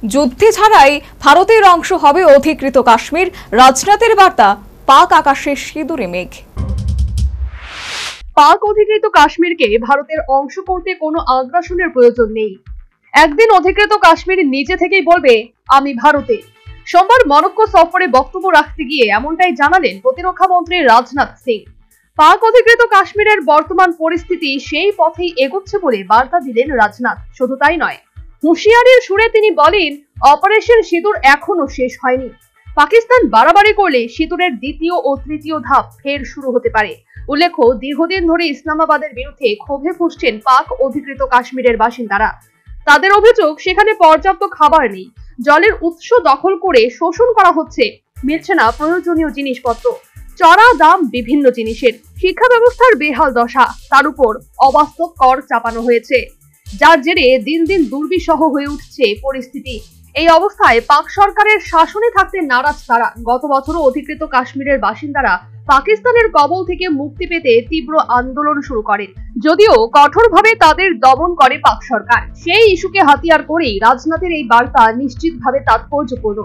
যুদ্ধে ছাড়াই ভারতের অংশ হবে অধিকৃত কাশ্মীর, রাজনাথের বার্তা। পাক আকাশে সিঁদুরে মেঘ। পাক অধিকৃত কাশ্মীরকে ভারতের অংশ করতে কোনো আগ্রাসনের প্রয়োজন নেই। একদিন অধিকৃত কাশ্মীর নিজে থেকেই বলবে আমি ভারতে। সোমবার মরক্কো সফরে বক্তব্য রাখতে গিয়ে এমনটাই জানালেন প্রতিরক্ষা মন্ত্রী রাজনাথ সিং। পাক অধিকৃত কাশ্মীরের বর্তমান পরিস্থিতি সেই পথেই এগোচ্ছে বলে বার্তা দিলেন রাজনাথ। শুধু তাই নয়, হুঁশিয়ারির সুরে তিনি বলেন অপারেশন সিঁদুর এখনো শেষ হয়নি। পাকিস্তান বাড়াবাড়ি করলে সিঁদুরের দ্বিতীয় ও তৃতীয় ধাপ ফের শুরু হতে পারে। উল্লেখ্য, দীর্ঘদিন ধরে ইসলামাবাদের বিরুদ্ধে ক্ষোভে ফুঁসছেন পাক অধিকৃত কাশ্মীরের বাসিন্দারা। তাদের অভিযোগ, সেখানে পর্যাপ্ত খাবার নেই, জলের উৎস দখল করে শোষণ করা হচ্ছে, মিলছে না প্রয়োজনীয় জিনিসপত্র, চড়া দাম বিভিন্ন জিনিসের, শিক্ষা ব্যবস্থার বেহাল দশা, তার উপর অবাস্তব কর চাপানো হয়েছে, যার জেরে দিন দিন দুর্বিষহ হয়ে উঠছে পরিস্থিতি। এই অবস্থায় পাক সরকারের শাসনে থাকতে নারাজ তারা। গত বছরও অধিকৃত কাশ্মীরের বাসিন্দারা পাকিস্তানের কবল থেকে মুক্তি পেতে তীব্র আন্দোলন শুরু করেন, যদিও কঠোরভাবে তাদের দমন করে পাক সরকার। সেই ইস্যুকে হাতিয়ার করেই রাজনাথের এই বার্তা নিশ্চিতভাবে তাৎপর্যপূর্ণ।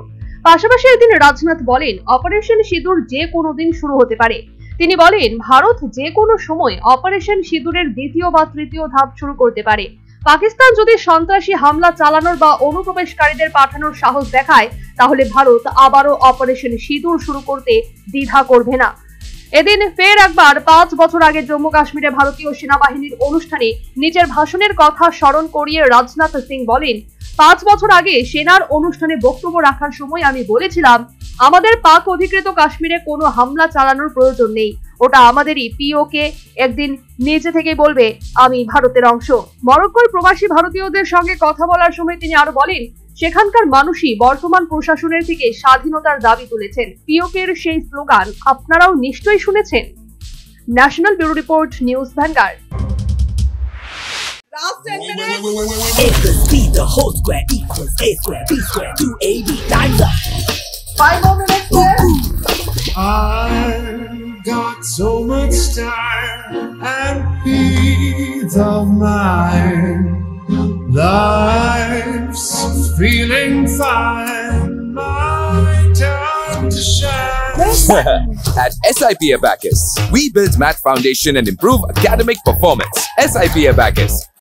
পাশাপাশি একদিন রাজনাথ বলেন অপারেশন সিঁদুর যে কোনো দিন শুরু হতে পারে। তিনি বলেন ভারত যে কোনো সময় অপারেশন সিঁদুরের দ্বিতীয় বা তৃতীয় ধাপ শুরু করতে পারে। পাকিস্তান যদি সন্ত্রাসী হামলা চালানোর বা অনুপ্রবেশকারীদের পাঠানোর সাহস দেখায়, তাহলে ভারত আবারও অপারেশন সিঁদুর শুরু করতে দ্বিধা করবে না। এদিন ফের একবার 5 বছর আগে জম্মু কাশ্মীরে ভারতীয় সেনাবাহিনীর অনুষ্ঠানে নিজের ভাষণের কথা স্মরণ করিয়ে রাজনাথ সিং বলেন 5 বছর আগে সেনার অনুষ্ঠানে বক্তব্য রাখার সময় আমি বলেছিলাম আমাদের পাক অধিকৃত কাশ্মীরে কোনো হামলা চালানোর প্রয়োজন নেই, ওটা আমাদেরই। পিওকে একদিন নিজে থেকে বলবে আমি ভারতের অংশ। মরক্কোর প্রবাসী ভারতীয়দের সঙ্গে কথা বলার সময় তিনি আরো বলেন সেখানকার মানুষই বর্তমান প্রশাসনের থেকে স্বাধীনতার দাবি তুলেছেন। পিওকের সেই স্লোগান আপনারাও নিশ্চয়ই শুনেছেন। National bureau report, news vanguard. Last 10 minutes. A plus B, the whole square equals A square, B square, 2AB, time's up. 5 more minutes left. I've got so much time and peace of mind. Life's feeling fine, my time to shine. At SIP Abacus, we build math foundation and improve academic performance. SIP Abacus,